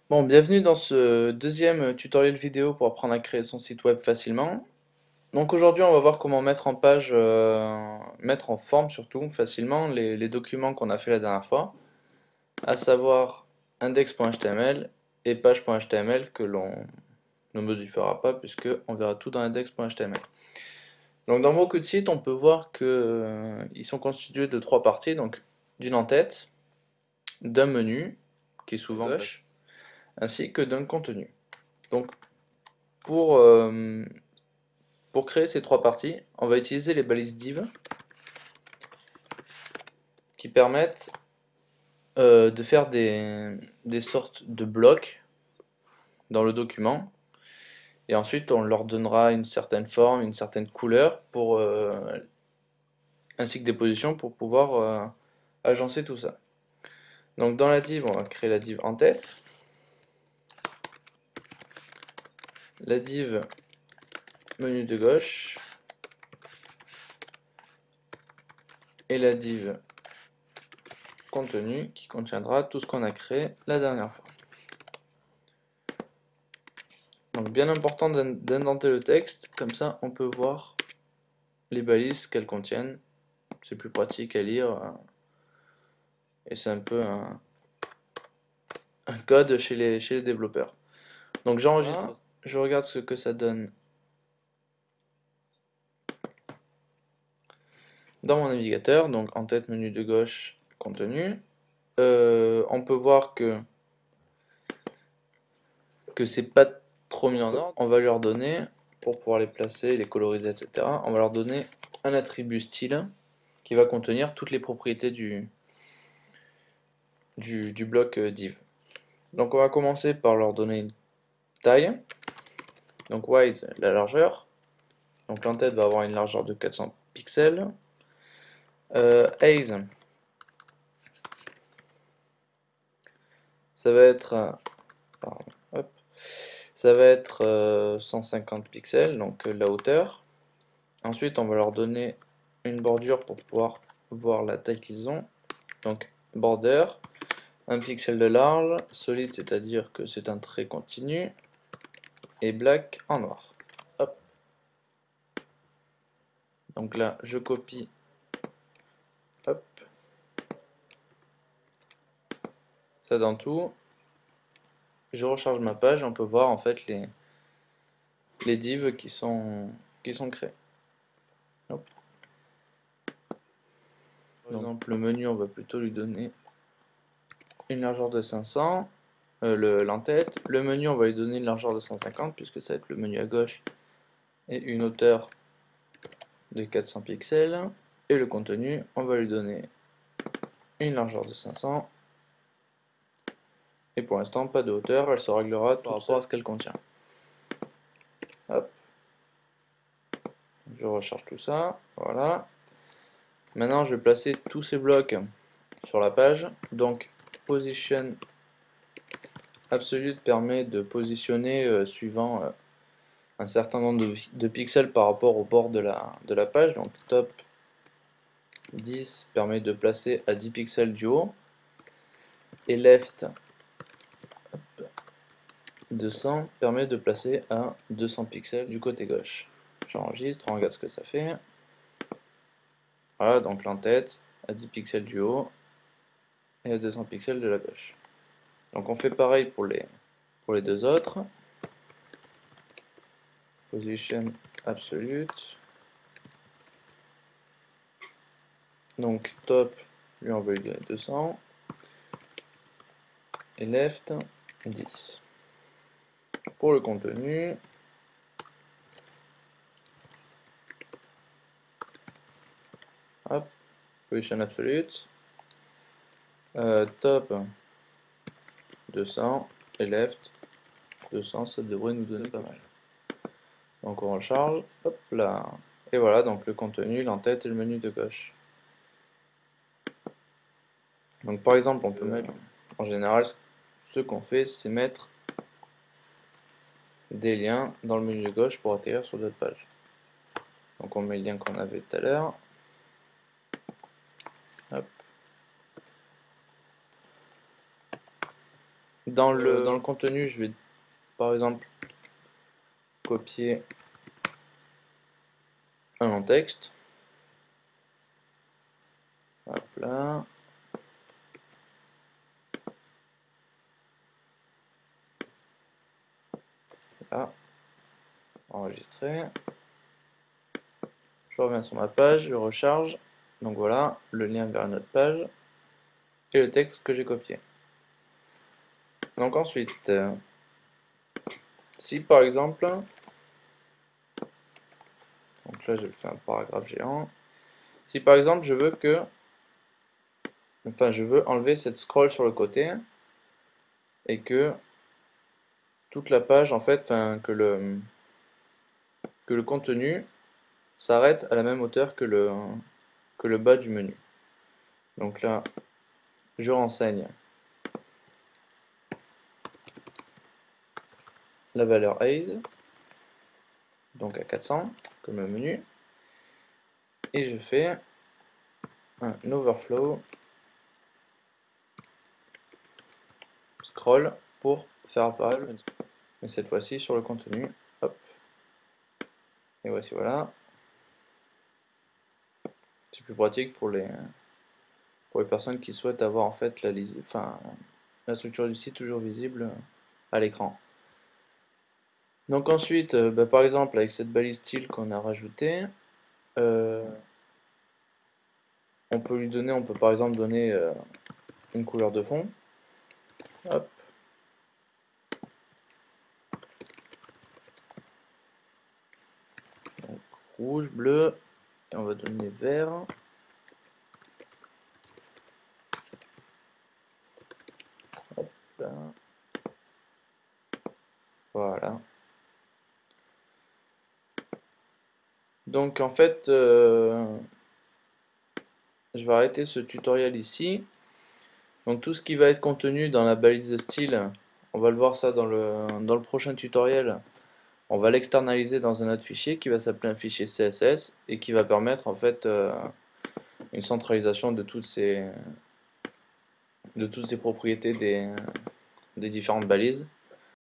Bon, bienvenue dans ce deuxième tutoriel vidéo pour apprendre à créer son site web facilement. Donc aujourd'hui, on va voir comment mettre en page, mettre en forme surtout facilement les documents qu'on a fait la dernière fois, à savoir index.html et page.html que l'on ne modifiera pas puisque on verra tout dans index.html. Donc dans beaucoup de sites, on peut voir que ils sont constitués de trois parties, donc d'une en-tête, d'un menu qui est souvent à gauche, ainsi que d'un contenu. Donc pour, euh, pour créer ces trois parties, on va utiliser les balises div qui permettent de faire des sortes de blocs dans le document et ensuite on leur donnera une certaine forme, une certaine couleur ainsi que des positions pour pouvoir agencer tout ça. Donc dans la div, on va créer la div en tête, la div menu de gauche et la div contenu qui contiendra tout ce qu'on a créé la dernière fois. Donc bien important d'indenter le texte, comme ça on peut voir les balises qu'elles contiennent. C'est plus pratique à lire et c'est un peu un code chez les développeurs. Donc j'enregistre, je regarde ce que ça donne dans mon navigateur. Donc en tête, menu de gauche, contenu. On peut voir que c'est pas trop mis en ordre. On va leur donner, pour pouvoir les placer, les coloriser, etc., on va leur donner un attribut style qui va contenir toutes les propriétés du bloc div. Donc on va commencer par leur donner une taille. Donc width, la largeur. Donc l'entête va avoir une largeur de 400 pixels. Haze, ça va être, pardon, hop, ça va être 150 pixels, donc la hauteur. Ensuite, on va leur donner une bordure pour pouvoir voir la taille qu'ils ont. Donc border, 1 pixel de large, solide, c'est-à-dire que c'est un trait continu, et black en noir. Hop. Donc là, je copie, hop, ça dans tout. Je recharge ma page et on peut voir en fait les divs qui sont créés. Hop. Par exemple, le menu, on va plutôt lui donner une largeur de 500, l'entête. Le menu, on va lui donner une largeur de 150 puisque ça va être le menu à gauche et une hauteur de 400 pixels. Et le contenu, on va lui donner une largeur de 500. Et pour l'instant, pas de hauteur, elle se réglera par rapport à ce qu'elle contient. Hop. Je recharge tout ça, voilà. Maintenant, je vais placer tous ces blocs sur la page. Donc, position absolute permet de positionner suivant un certain nombre de pixels par rapport au bord de la page. Donc, top 10 permet de placer à 10 pixels du haut. Et left 200 permet de placer à 200 pixels du côté gauche. J'enregistre, on regarde ce que ça fait. Voilà, donc l'entête à 10 pixels du haut et à 200 pixels de la gauche. Donc on fait pareil pour les deux autres. Position absolute. Donc top, lui on va lui donner 200. Et left 10. Pour le contenu, hop, position absolute. Top 200 et left 200, ça devrait nous donner pas mal. Donc on recharge, hop là, et voilà donc le contenu, l'entête et le menu de gauche. Donc par exemple on peut mettre, en général ce qu'on fait c'est mettre des liens dans le menu de gauche pour atterrir sur d'autres pages. Donc on met le lien qu'on avait tout à l'heure, hop. Dans le contenu, je vais par exemple copier un long texte. Hop là. Là. Enregistrer. Je reviens sur ma page, je recharge. Donc voilà, le lien vers une autre page. Et le texte que j'ai copié. Donc ensuite, si par exemple, donc là je fais un paragraphe géant. Si par exemple je veux je veux enlever cette scroll sur le côté et que toute la page en fait, que le contenu s'arrête à la même hauteur que le bas du menu. Donc là, je renseigne la valeur Haze, donc à 400 comme le menu, et je fais un overflow scroll pour faire apparaître, mais cette fois-ci sur le contenu. Hop. Et voici, voilà. C'est plus pratique pour les personnes qui souhaitent avoir en fait la structure du site toujours visible à l'écran. Donc ensuite, par exemple avec cette balise style qu'on a rajoutée, on peut par exemple donner une couleur de fond. Hop. Donc, rouge, bleu, et on va donner vert. Hop là. Voilà. Donc en fait, je vais arrêter ce tutoriel ici. Donc tout ce qui va être contenu dans la balise de style, on va le voir ça dans le prochain tutoriel. On va l'externaliser dans un autre fichier qui va s'appeler un fichier CSS et qui va permettre en fait une centralisation de toutes ces propriétés des différentes balises.